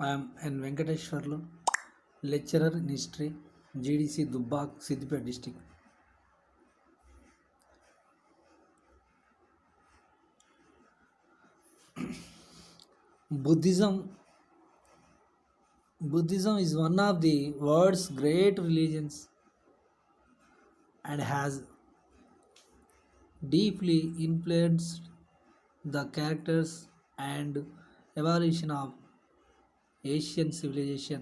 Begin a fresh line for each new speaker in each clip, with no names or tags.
I am N. Venkateshwarlu, lecturer in history, GDC Dubbak, Siddipet district. Buddhism is one of the world's great religions and has deeply influenced the characters and evolution of Asian civilization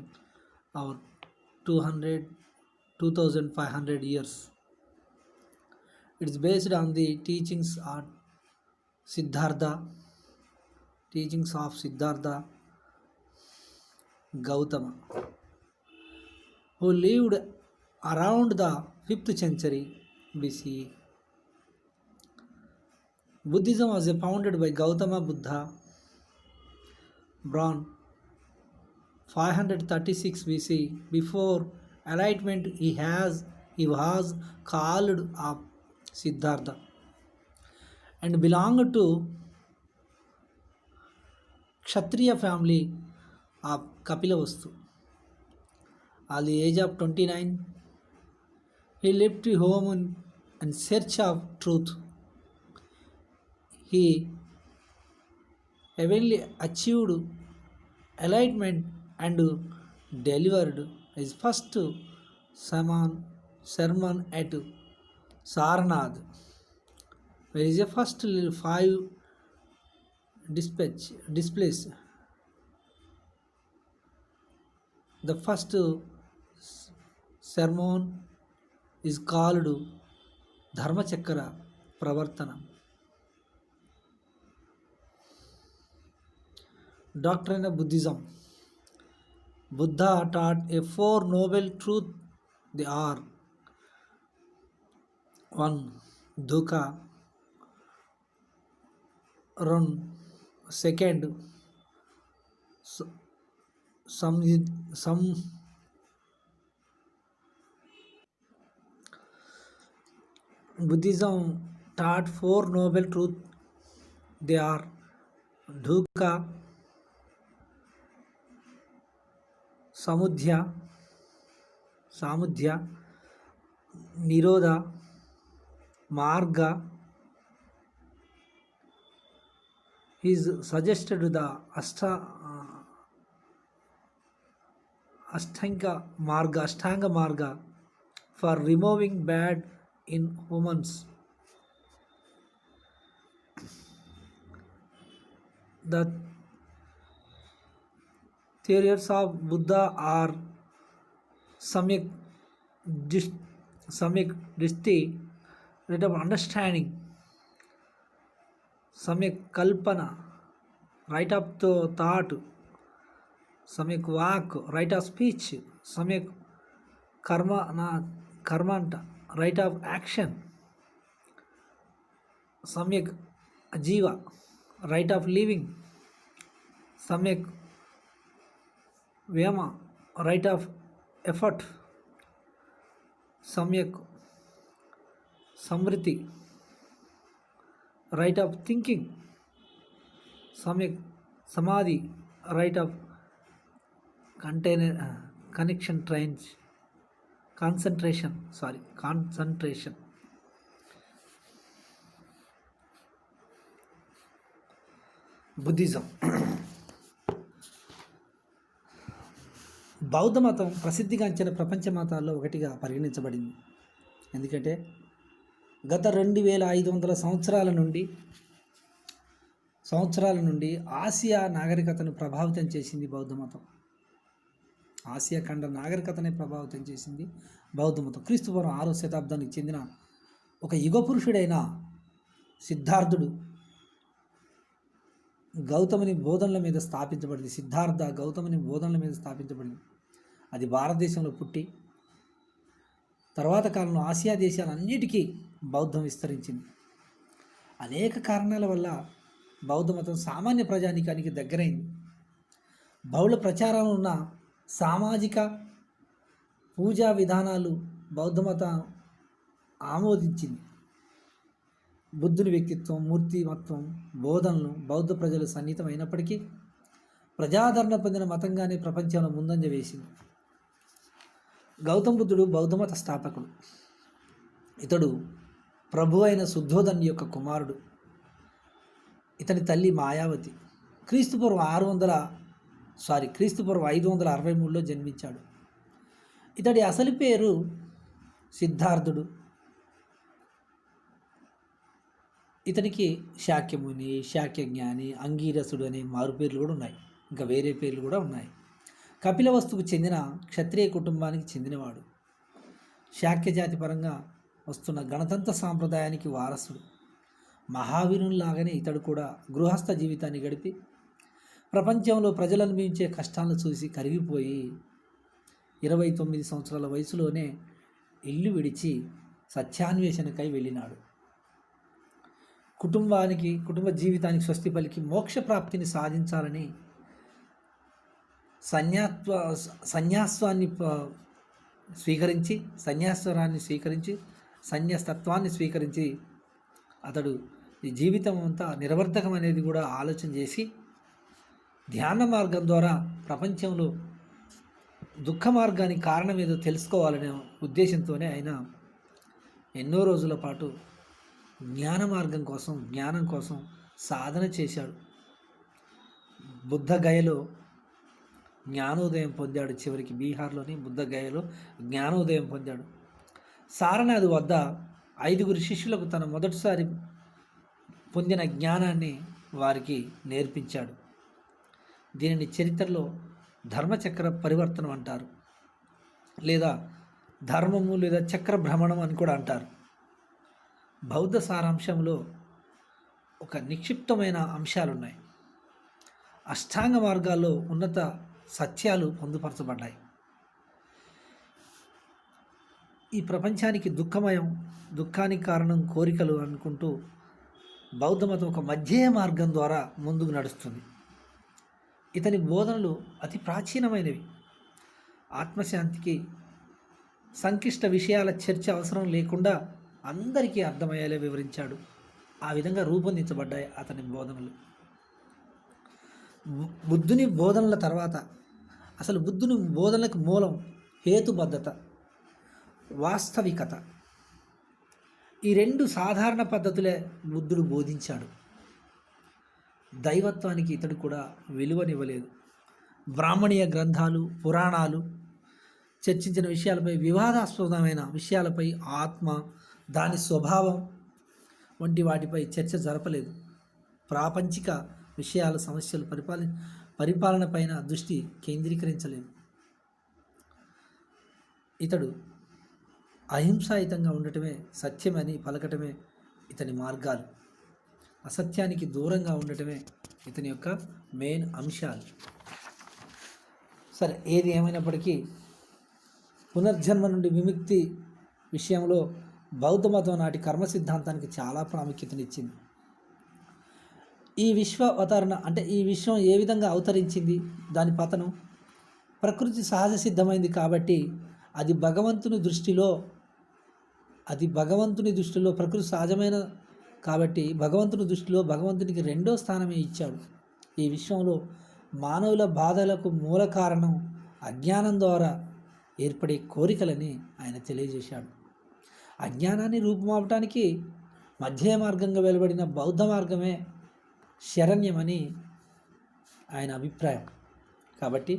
over 200 2500 years. It is based on the Siddhartha, teachings of Siddhartha Gautama, who lived around the 5th century BCE. Buddhism was founded by Gautama Buddha born 536 BC. Before enlightenment, he was called a Siddhartha and belonged to Kshatriya family of Kapilavastu. At the age of 29, he left home in search of truth. He eventually achieved enlightenment and delivered his first sermon at Sarnath, where his first 5 displays. The first sermon is called Dharmachakra Pravartana. Doctrine of Buddhism. Buddha taught a 4 noble truths. They are 1. Dukkha. 2. Buddhism taught 4 noble truths. They are Dukkha, Samudhya, Nirodha, Marga. He suggested the Ashtanga Marga for removing bad in humans. The theories of Buddha are Samyak Drishti, right of understanding, Samyak Kalpana, right of thought, Samyak Vak, right of speech, Samyak Karmanta, right of action, Samyak Jiva, right of living, Samyak Vyama, right of effort, Samyak Samriti, right of thinking, Samyak Samadhi, right of concentration. Buddhism. బౌద్ధ మతం ప్రసిద్ధిగాంచిన ప్రపంచ మతాల్లో ఒకటిగా పరిగణించబడింది. ఎందుకంటే గత 2500 సంవత్సరాల నుండి ఆసియా నాగరికతను ప్రభావితం చేసింది బౌద్ధ మతం. ఆసియా ఖండ నాగరికతనే ప్రభావితం చేసింది బౌద్ధ మతం. క్రీస్తుపూర్వం 6వ శతాబ్దానికి చెందిన ఒక యుగ పురుషుడైన సిద్ధార్థుడు గౌతముని బోధనల మీద స్థాపించబడింది. సిద్ధార్థ గౌతముని బోధనల మీద స్థాపించబడింది. అది భారతదేశంలో పుట్టి తర్వాత కాలంలో ఆసియా దేశాలన్నిటికీ బౌద్ధం విస్తరించింది. అనేక కారణాల వల్ల బౌద్ధ మతం సామాన్య ప్రజానీకానికి దగ్గరైంది. బహుళ ప్రచారం ఉన్న సామాజిక పూజా విధానాలు బౌద్ధ మతం ఆమోదించింది. బుద్ధుని వ్యక్తిత్వం, మూర్తిమత్వం, బోధనలు బౌద్ధ ప్రజలు సన్నిహితమైనప్పటికీ ప్రజాదరణ పొందిన మతంగానే ప్రపంచంలో ముందంజ వేసింది. గౌతమ బుద్ధుడు బౌద్ధమత స్థాపకుడు. ఇతడు ప్రభు అయిన శుద్ధోదన్ యొక్క కుమారుడు. ఇతని తల్లి మాయావతి. క్రీస్తుపూర్వం 563లో జన్మించాడు. ఇతడి అసలు పేరు సిద్ధార్థుడు. ఇతనికి శాక్యముని, శాక్యజ్ఞాని, అంగీరసుడు అనే మారుపేర్లు కూడా ఉన్నాయి. ఇంకా వేరే పేర్లు కూడా ఉన్నాయి. కపిలవస్తుకు చెందిన క్షత్రియ కుటుంబానికి చెందినవాడు. శాక్య జాతి పరంగా వస్తున్న గణతంత్ర సాంప్రదాయానికి వారసుడు. మహావీరునిలాగానే ఇతడు కూడా గృహస్థ జీవితాన్ని గడిపి ప్రపంచంలో ప్రజలు అనుభవించే కష్టాలను చూసి కరిగిపోయి 29 సంవత్సరాల వయసులోనే ఇల్లు విడిచి సత్యాన్వేషణకై వెళ్ళినాడు. కుటుంబ జీవితానికి స్వస్తి పలికి మోక్ష ప్రాప్తిని సాధించాలని సన్యాసత్వాన్ని స్వీకరించి అతడు ఈ జీవితం అంతా నిరవర్థకం అనేది కూడా ఆలోచన చేసి ధ్యాన మార్గం ద్వారా ప్రపంచంలో దుఃఖ మార్గానికి కారణం ఏదో తెలుసుకోవాలనే ఉద్దేశంతోనే ఆయన ఎన్నో రోజుల పాటు జ్ఞానం కోసం సాధన చేశాడు. బుద్ధగయలో జ్ఞానోదయం పొందాడు. చివరికి బీహార్లోని బుద్ధగయలో జ్ఞానోదయం పొందాడు. సారనాథ్ వద్ద 5 శిష్యులకు తన మొదటిసారి పొందిన జ్ఞానాన్ని వారికి నేర్పించాడు. దీనిని చరిత్రలో ధర్మచక్ర పరివర్తనం అంటారు, లేదా ధర్మము లేదా చక్ర భ్రమణం అని కూడా అంటారు. బౌద్ధ సారాంశంలో ఒక నిక్షిప్తమైన అంశాలున్నాయి. అష్టాంగ మార్గాల్లో ఉన్నత సత్యాలు పొందుపరచబడ్డాయి. ఈ ప్రపంచానికి దుఃఖానికి కారణం కోరికలు అనుకుంటూ బౌద్ధ మతం ఒక మధ్య మార్గం ద్వారా ముందుకు నడుస్తుంది. ఇతని బోధనలు అతి ప్రాచీనమైనవి. ఆత్మశాంతికి సంక్లిష్ట విషయాల చర్చ అవసరం లేకుండా అందరికీ అర్థమయ్యేలా వివరించాడు. ఆ విధంగా రూపొందించబడ్డాయి అతని బోధనలు. బుద్ధుని బోధనల తర్వాత అసలు బుద్ధుని బోధనలకు మూలం హేతుబద్ధత, వాస్తవికత. ఈ 2 సాధారణ పద్ధతులే బుద్ధుడు బోధించాడు. దైవత్వానికి ఇతడు కూడా విలువనివ్వలేదు. బ్రాహ్మణీయ గ్రంథాలు, పురాణాలు చర్చించిన విషయాలపై, వివాదాస్పదమైన విషయాలపై, ఆత్మ, దాని స్వభావం వంటి వాటిపై చర్చ జరపలేదు. ప్రాపంచిక విషయాల సమస్యలు పరిపాలన పైన దృష్టి కేంద్రీకరించలేదు. ఇతడు అహింసాయుతంగా ఉండటమే, సత్యమని పలకటమే ఇతని మార్గాలు. అసత్యానికి దూరంగా ఉండటమే ఇతని యొక్క మెయిన్ అంశాలు. సరే, ఏది ఏమైనప్పటికీ పునర్జన్మ నుండి విముక్తి విషయంలో బౌద్ధ మతం నాటి కర్మ సిద్ధాంతానికి చాలా ప్రాముఖ్యతనిచ్చింది. ఈ విశ్వం ఏ విధంగా అవతరించింది, దాని పతనం ప్రకృతి సహజ సిద్ధమైంది కాబట్టి అది భగవంతుని దృష్టిలో ప్రకృతి సహజమైన కాబట్టి భగవంతుని దృష్టిలో భగవంతునికి 2వ స్థానమే ఇచ్చాడు. ఈ విశ్వంలో మానవుల బాధలకు మూల కారణం అజ్ఞానం ద్వారా ఏర్పడే కోరికలని ఆయన తెలియజేశాడు. అజ్ఞానాన్ని రూపుమాపటానికి మధ్య మార్గంగా వెలువడిన బౌద్ధ మార్గమే శరణ్యమని ఆయన అభిప్రాయం. కాబట్టి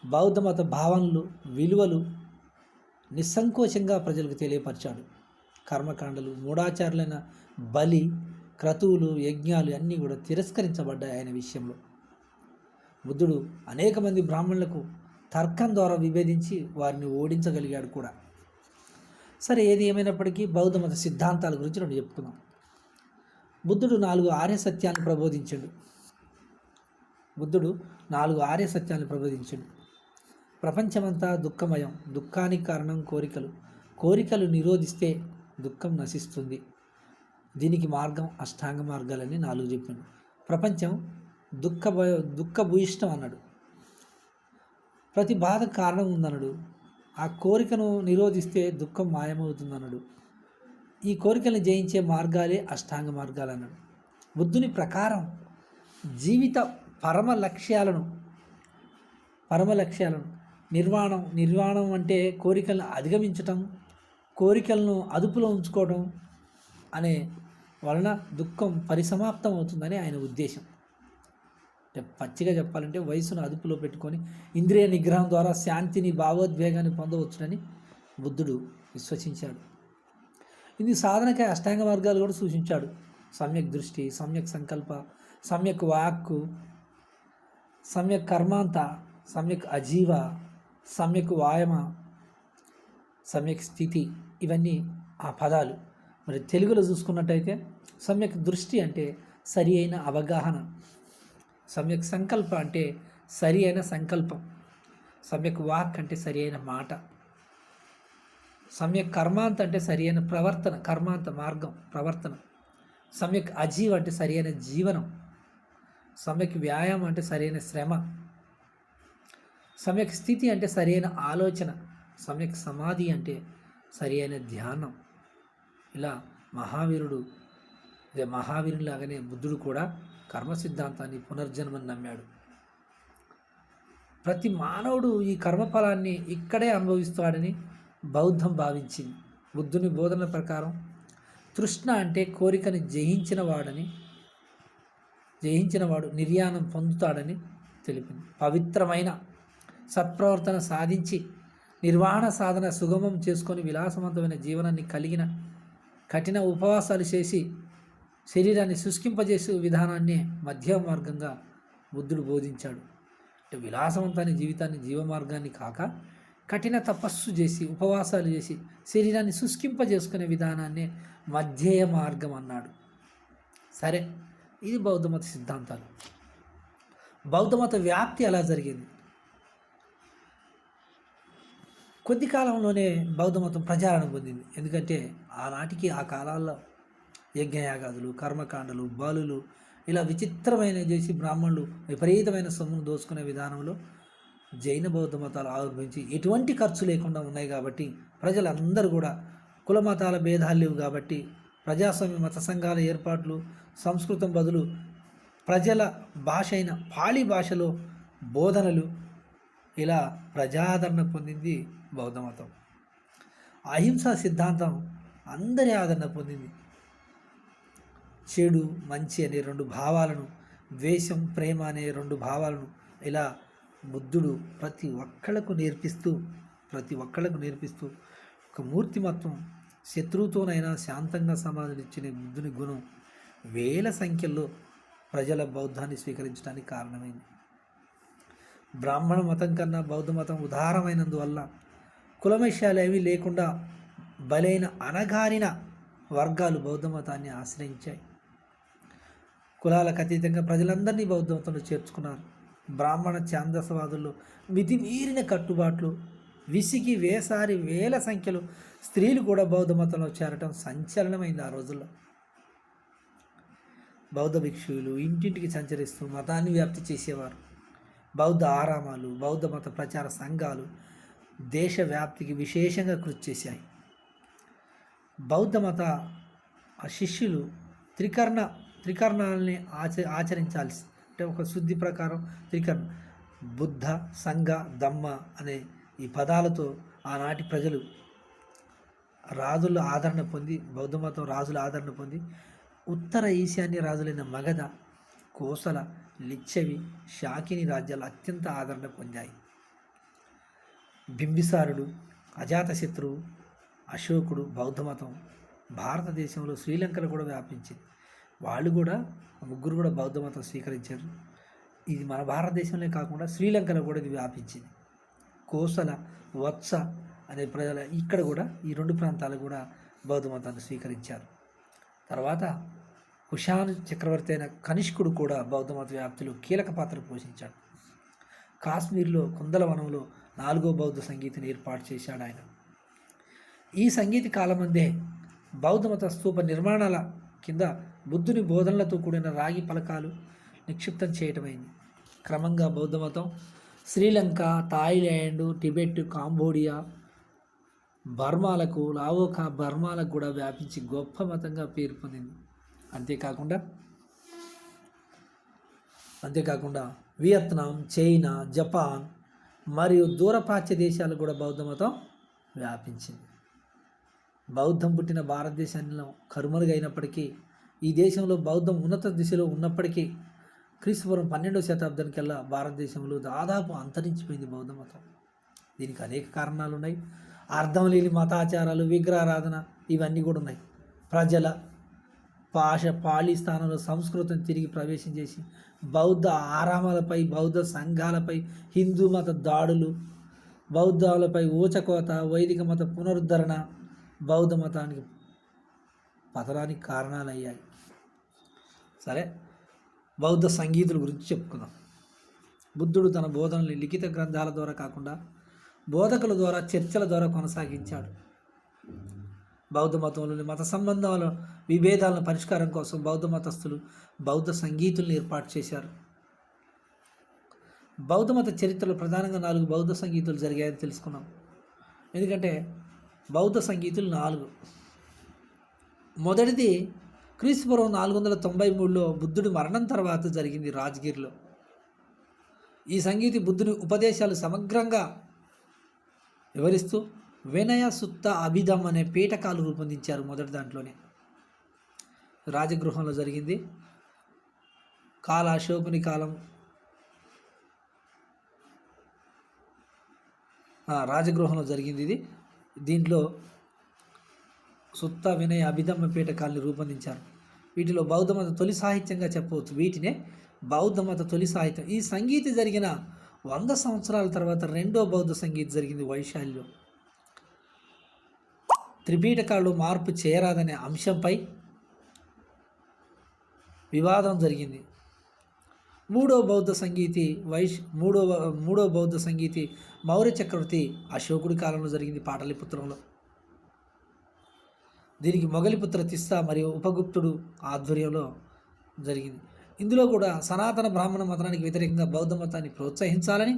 బౌద్ధ మత భావనలు, విలువలు నిస్సంకోచంగా ప్రజలకు తెలియపరిచాడు. కర్మకాండలు, మూఢాచారులైన బలి, క్రతువులు, యజ్ఞాలు అన్నీ కూడా తిరస్కరించబడ్డాయి ఆయన విషయంలో. బుద్ధుడు అనేక మంది బ్రాహ్మణులకు తర్కం ద్వారా విభేదించి వారిని ఓడించగలిగాడు కూడా. సరే, ఏది ఏమైనప్పటికీ బౌద్ధ మత సిద్ధాంతాల గురించి 2 చెప్పుకుందాం. బుద్ధుడు 4 ఆర్య సత్యాలను ప్రబోధించాడు. ప్రపంచమంతా దుఃఖమయం, దుఃఖానికి కారణం కోరికలు నిరోధిస్తే దుఃఖం నశిస్తుంది. దీనికి మార్గం అష్టాంగ మార్గాలని 4 చెప్పాడు. ప్రపంచం దుఃఖభూయిష్టం అన్నాడు. ప్రతి బాధ కారణం ఉందన్నాడు. ఆ కోరికను నిరోధిస్తే దుఃఖం మాయమవుతుందన్నాడు. ఈ కోరికలను జయించే మార్గాలే అష్టాంగ మార్గాలు అన్నాడు. బుద్ధుని ప్రకారం జీవిత పరమ లక్ష్యాలను పరమ లక్ష్యాలను నిర్వాణం అంటే కోరికలను అధిగమించటం, కోరికలను అదుపులో ఉంచుకోవడం అనే వలన దుఃఖం పరిసమాప్తం అవుతుందని ఆయన ఉద్దేశం. అంటే పచ్చిగా చెప్పాలంటే వయసును అదుపులో పెట్టుకొని ఇంద్రియ నిగ్రహం ద్వారా శాంతిని, భావోద్వేగాన్ని పొందవచ్చునని బుద్ధుడు విశ్వసించాడు. ఇది సాధనకై అష్టాంగ మార్గాలు కూడా సూచించాడు. సమ్యక్ దృష్టి, సమ్యక్ సంకల్ప, సమ్యక్ వాక్కు, సమ్యక్ కర్మాంత, సమ్యక్ అజీవ, సమ్యక్ వాయమ, సమ్యక్ స్థితి, ఇవన్నీ ఆ పదాలు. మరి తెలుగులో చూసుకున్నట్టయితే సమ్యక్ దృష్టి అంటే సరి అయిన అవగాహన, సమ్యక్ సంకల్ప అంటే సరి అయిన సంకల్పం, సమ్యక్ వాక్ అంటే సరి అయిన మాట, సమ్యక్ కర్మాంత అంటే సరి అయిన ప్రవర్తన, కర్మాంత మార్గం ప్రవర్తన, సమ్యక్ అజీవ అంటే సరి అయిన జీవనం, సమ్యక్ వ్యాయామం అంటే సరైన శ్రమ, సమ్యక్ స్థితి అంటే సరైన ఆలోచన, సమ్యక్ సమాధి అంటే సరి అయిన ధ్యానం. ఇలా మహావీరులాగానే బుద్ధుడు కూడా కర్మ సిద్ధాంతాన్ని, పునర్జన్మని నమ్మాడు. ప్రతి మానవుడు ఈ కర్మఫలాన్ని ఇక్కడే అనుభవిస్తాడని బౌద్ధం భావించింది. బుద్ధుని బోధనల ప్రకారం తృష్ణ అంటే కోరికని జయించినవాడు నిర్యాణం పొందుతాడని తెలిపింది. పవిత్రమైన సత్ప్రవర్తన సాధించి నిర్వాణ సాధన సుగమం చేసుకొని విలాసవంతమైన జీవనాన్ని కలిగిన కఠిన ఉపవాసాలు చేసి శరీరాన్ని శుష్కింపజేసే విధానాన్ని మధ్య మార్గంగా బుద్ధుడు బోధించాడు. అంటే విలాసవంతమైన జీవితాన్ని జీవమార్గాన్ని కాక కఠిన తపస్సు చేసి ఉపవాసాలు చేసి శరీరాన్ని శుష్కింపజేసుకునే విధానాన్ని మధ్యేయ మార్గం అన్నాడు. సరే, ఇది బౌద్ధమత సిద్ధాంతాలు. బౌద్ధమత వ్యాప్తి ఎలా జరిగింది? కొద్ది కాలంలోనే బౌద్ధమతం ప్రచారం పొందింది. ఎందుకంటే ఆనాటికి ఆ కాలాల్లో యజ్ఞయాగాదులు, కర్మకాండలు, బాలులు ఇలా విచిత్రమైన చేసి బ్రాహ్మణులు విపరీతమైన సొమ్మును దోచుకునే విధానంలో జైన బౌద్ధ మతాలు ఆవిర్భవించి ఎటువంటి ఖర్చు లేకుండా ఉన్నాయి. కాబట్టి ప్రజలందరూ కూడా కుల మతాల భేదాలు లేవు. కాబట్టి ప్రజాస్వామ్య మత సంఘాల ఏర్పాట్లు, సంస్కృతం బదులు ప్రజల భాష అయిన పాళీ భాషలో బోధనలు, ఇలా ప్రజాదరణ పొందింది బౌద్ధమతం. అహింసా సిద్ధాంతం అందరి ఆదరణ పొందింది. చెడు మంచి అనే రెండు భావాలను, ద్వేషం ప్రేమ అనే రెండు భావాలను ఇలా బుద్ధుడు ప్రతి ఒక్కళ్ళకు నేర్పిస్తూ ఒక మూర్తిమత్వం, శత్రువుతోనైనా శాంతంగా సమాధానించిన బుద్ధుని గుణం వేల సంఖ్యలో ప్రజల బౌద్ధాన్ని స్వీకరించడానికి కారణమైంది. బ్రాహ్మణ మతం కన్నా బౌద్ధ మతం ఉదారమైనందువల్ల కులమేషాలు ఏమీ లేకుండా బలైన అణగారిన వర్గాలు బౌద్ధ మతాన్ని ఆశ్రయించాయి. కులాలకు అతీతంగా ప్రజలందరినీ బౌద్ధ మతంలో చేర్చుకున్నారు. బ్రాహ్మణ ఛాందసవాదుల్లో మితిమీరిన కట్టుబాట్లు, విసిగి వేసారి వేల సంఖ్యలో స్త్రీలు కూడా బౌద్ధ మతంలో చేరటం సంచలనమైంది. ఆ రోజుల్లో బౌద్ధ భిక్షువులు ఇంటింటికి సంచరిస్తూ మతాన్ని వ్యాప్తి చేసేవారు. బౌద్ధ ఆరామాలు, బౌద్ధ మత ప్రచార సంఘాలు దేశవ్యాప్తికి విశేషంగా కృషి చేశాయి. బౌద్ధ మత శిష్యులు త్రికరణాలని ఆచరించాల్సి, అంటే ఒక శుద్ధి ప్రకారం త్రికరణ, బుద్ధ, సంఘ, ధమ్మ అనే ఈ పదాలతో ఆనాటి ప్రజలు రాజుల ఆదరణ పొంది, బౌద్ధ మతం రాజుల ఆదరణ పొంది ఉత్తర ఈశాన్య రాజులైన మగధ, కోసల, లిచ్చవి, శాకిని రాజ్యాలు అత్యంత ఆదరణ పొందాయి. బింబిసారుడు, అజాతశత్రువు, అశోకుడు బౌద్ధ మతం భారతదేశంలో శ్రీలంకలో కూడా వ్యాపించింది. వాళ్ళు కూడా ముగ్గురు కూడా బౌద్ధ మతం స్వీకరించారు. ఇది మన భారతదేశంలో కాకుండా శ్రీలంకలో కూడా ఇది వ్యాపించింది. కోసల, వత్స అనే ప్రజల ఇక్కడ కూడా ఈ రెండు ప్రాంతాలు కూడా బౌద్ధ మతాన్ని స్వీకరించారు. తర్వాత కుషాను చక్రవర్తి అయిన కనిష్కుడు కూడా బౌద్ధ మత వ్యాప్తిలో కీలక పాత్ర పోషించాడు. కాశ్మీర్లో కుందలవనంలో 4వ బౌద్ధ సంగీతిని ఏర్పాటు చేశాడు ఆయన. ఈ సంగీతి కాలమందే బౌద్ధ మత స్తూప నిర్మాణాల కింద బుద్ధుని బోధనలతో కూడిన రాగి పలకాలు నిక్షిప్తం చేయటమైంది. క్రమంగా బౌద్ధ మతం శ్రీలంక, థాయిలాండ్, టిబెట్, కాంబోడియా, బర్మాలకు కూడా వ్యాపించి గొప్ప మతంగా పేరు పొందింది. అంతేకాకుండా అంతేకాకుండా వియత్నాం, చైనా, జపాన్ మరియు దూరప్రాచ్య దేశాలు కూడా బౌద్ధ మతం వ్యాపించింది. బౌద్ధం పుట్టిన భారతదేశంలో కనుమరుగైనప్పటికీ ఈ దేశంలో బౌద్ధం ఉన్నత దిశలో ఉన్నప్పటికీ క్రీస్తుపూర్వం 12వ శతాబ్దానికల్లా భారతదేశంలో దాదాపు అంతరించిపోయింది బౌద్ధ మతం. దీనికి అనేక కారణాలు ఉన్నాయి. అర్థం లేని మతాచారాలు, విగ్రహారాధన ఇవన్నీ కూడా ఉన్నాయి. ప్రజల పాళీ స్థానంలో సంస్కృతం తిరిగి ప్రవేశం చేసి బౌద్ధ ఆరామాలపై, బౌద్ధ సంఘాలపై హిందూ మత దాడులు, బౌద్ధాలపై ఊచకోత, వైదిక మత పునరుద్ధరణ బౌద్ధ మతానికి పతనానికి కారణాలయ్యాయి. సరే, బౌద్ధ సంగీతుల గురించి చెప్పుకుందాం. బుద్ధుడు తన బోధనల్ని లిఖిత గ్రంథాల ద్వారా కాకుండా బోధకుల ద్వారా, చర్చల ద్వారా కొనసాగించాడు. బౌద్ధ మతంలోని మత సంబంధాల విభేదాలను పరిష్కారం కోసం బౌద్ధ మతస్థులు బౌద్ధ సంగీతులను ఏర్పాటు చేశారు. బౌద్ధ మత చరిత్రలో ప్రధానంగా 4 బౌద్ధ సంగీతులు జరిగాయని తెలుసుకున్నాం. ఎందుకంటే బౌద్ధ సంగీతులు 4. మొదటిది క్రీస్తుపూర్వం 493లో బుద్ధుడి మరణం తర్వాత జరిగింది రాజ్గిర్లో. ఈ సంగీతి బుద్ధుని ఉపదేశాలు సమగ్రంగా వివరిస్తూ వినయ సుత్త అభిధం అనే పీఠకాలు రూపొందించారు. మొదటి దాంట్లోనే రాజగృహంలో జరిగింది. అశోకుని కాలం రాజగృహంలో జరిగింది ఇది. దీంట్లో సుత్త, వినయ, అభిధమ్మ పీఠకాలను రూపొందించారు. వీటిలో బౌద్ధ మత తొలి సాహిత్యంగా చెప్పవచ్చు. వీటినే బౌద్ధ మత తొలి సాహిత్యం. ఈ సంగీతి జరిగిన 100 సంవత్సరాల తర్వాత రెండో బౌద్ధ సంగీతి జరిగింది వైశాల్యం. త్రిపీఠకాలు మార్పు చేయరాదనే అంశంపై వివాదం జరిగింది. మూడో బౌద్ధ సంగీతి మౌర్య చక్రవర్తి అశోకుడి కాలంలో జరిగింది పాటలీపుత్రంలో. దీనికి మొగలిపుత్ర తిస్సా మరియు ఉపగుప్తుడు ఆధ్వర్యంలో జరిగింది. ఇందులో కూడా సనాతన బ్రాహ్మణ మతానికి వ్యతిరేకంగా బౌద్ధ మతాన్ని ప్రోత్సహించాలని,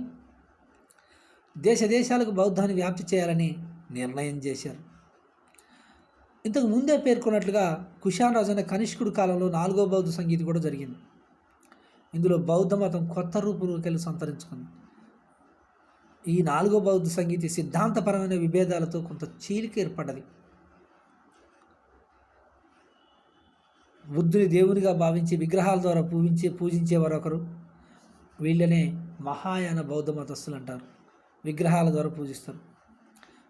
దేశాలకు బౌద్ధాన్ని వ్యాప్తి చేయాలని నిర్ణయం చేశారు. ఇంతకు ముందే పేర్కొన్నట్లుగా కుషాన్ రాజు అనే కనిష్కుడి కాలంలో 4వ బౌద్ధ సంగీతి కూడా జరిగింది. ఇందులో బౌద్ధ మతం కొత్త రూపురేఖలు సంతరించుకుంది. ఈ 4వ బౌద్ధ సంగీతి సిద్ధాంతపరమైన విభేదాలతో కొంత చీలిక ఏర్పడ్డది. బుద్ధుని దేవునిగా భావించి విగ్రహాల ద్వారా పూజించేవారు ఒకరు. వీళ్ళనే మహాయాన బౌద్ధ మతస్థులు అంటారు. విగ్రహాల ద్వారా పూజిస్తారు.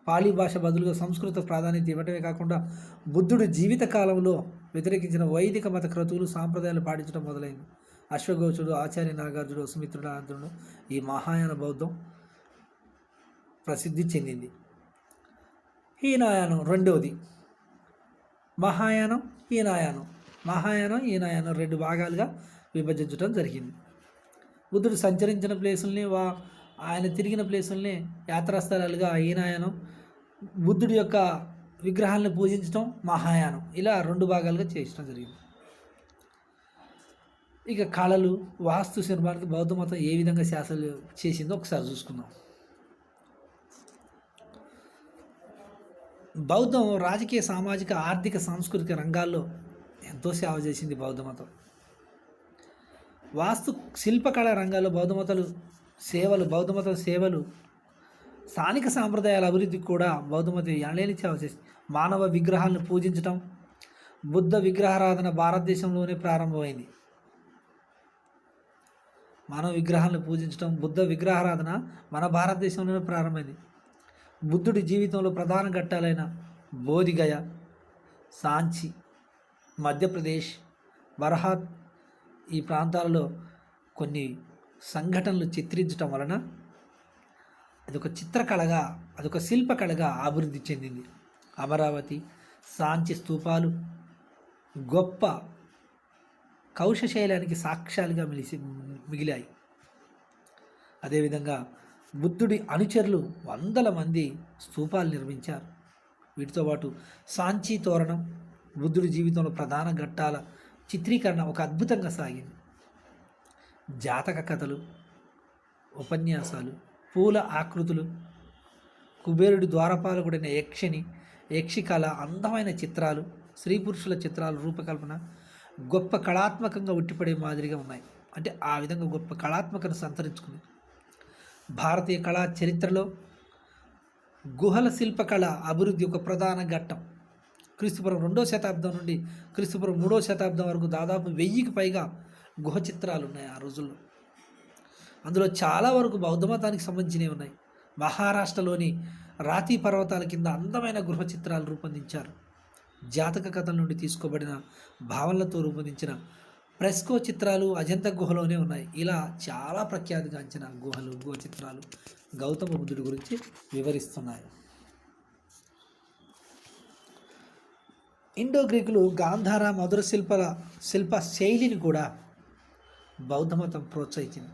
పాళీ భాష బదులుగా సంస్కృత ప్రాధాన్యత ఇవ్వటమే కాకుండా బుద్ధుడు జీవిత కాలంలో వ్యతిరేకించిన వైదిక మత క్రతువులు, సాంప్రదాయాలు పాటించడం మొదలైంది. అశ్వఘోషుడు, ఆచార్య నాగార్జునుడు, సుమిత్రుడు, ఆంధ్రుడు ఈ మహాయాన బౌద్ధం ప్రసిద్ధి చెందింది. హీనయానం రెండవది. మహాయానం, హీనయానం. హీనయానం 2 భాగాలుగా విభజించడం జరిగింది. బుద్ధుడు సంచరించిన ప్లేసుల్ని, ఆయన తిరిగిన ప్లేసుల్ని యాత్రాస్థలాలుగా హీనయానం, బుద్ధుడి యొక్క విగ్రహాలను పూజించడం మహాయానం, ఇలా 2 భాగాలుగా చేయించడం జరిగింది. ఇక కళలు, వాస్తు శిల్పానికి బౌద్ధ మతం ఏ విధంగా శాసనలు చేసిందో ఒకసారి చూసుకుందాం. బౌద్ధం రాజకీయ, సామాజిక, ఆర్థిక, సాంస్కృతిక రంగాల్లో ఎంతో సేవ చేసింది బౌద్ధ మతం. వాస్తు శిల్పకళ రంగాల్లో బౌద్ధ మతం సేవలు స్థానిక సాంప్రదాయాల అభివృద్ధికి కూడా బౌద్ధ మతం ఎనలేని సేవ చేసింది. మానవ విగ్రహాలను పూజించడం, బుద్ధ విగ్రహారాధన భారతదేశంలోనే ప్రారంభమైంది. బుద్ధ విగ్రహారాధన మన భారతదేశంలోనే ప్రారంభమైంది. బుద్ధుడి జీవితంలో ప్రధాన ఘట్టాలైన బోధిగయ, సాంచి, మధ్యప్రదేశ్, బర్హాత్ ఈ ప్రాంతాలలో కొన్ని సంఘటనలు చిత్రించటం వలన అదొక శిల్పకళగా అభివృద్ధి చెందింది. అమరావతి, సాంచి స్తూపాలు గొప్ప కౌశశైలానికి సాక్ష్యాలుగా మిగిలాయి. అదేవిధంగా బుద్ధుడి అనుచరులు 100 మంది స్తూపాలు నిర్మించారు. వీటితో పాటు సాంచి తోరణం, బుద్ధుడి జీవితంలో ప్రధాన ఘట్టాల చిత్రీకరణ ఒక అద్భుతంగా సాగింది. జాతక కథలు, ఉపన్యాసాలు, పూల ఆకృతులు, కుబేరుడి ద్వారపాలకుడైన యక్షికళ, అందమైన చిత్రాలు, స్త్రీ పురుషుల చిత్రాల రూపకల్పన గొప్ప కళాత్మకంగా ఉట్టిపడే మాదిరిగా ఉన్నాయి. అంటే ఆ విధంగా గొప్ప కళాత్మకను సంతరించుకుంది. భారతీయ కళా చరిత్రలో గుహల శిల్పకళ అభివృద్ధి ఒక ప్రధాన ఘట్టం. క్రీస్తుపురం 2వ శతాబ్దం నుండి క్రీస్తుపురం 3వ శతాబ్దం వరకు దాదాపు 1000కి పైగా గుహ చిత్రాలు ఉన్నాయి ఆ రోజుల్లో. అందులో చాలా వరకు బౌద్ధ మతానికి సంబంధించినవి ఉన్నాయి. మహారాష్ట్రలోని రాతి పర్వతాల కింద అందమైన గృహ చిత్రాలు రూపొందించారు. జాతక కథల నుండి తీసుకోబడిన భావనలతో రూపొందించిన ఫ్రెస్కో చిత్రాలు అజంతా గుహలోనే ఉన్నాయి. ఇలా చాలా ప్రఖ్యాతిగాంచిన గుహ చిత్రాలు గౌతమ బుద్ధుడి గురించి వివరిస్తున్నాయి. ఇండో గ్రీకులు గాంధార మధుర శిల్ప శైలిని కూడా బౌద్ధ మతం ప్రోత్సహించింది.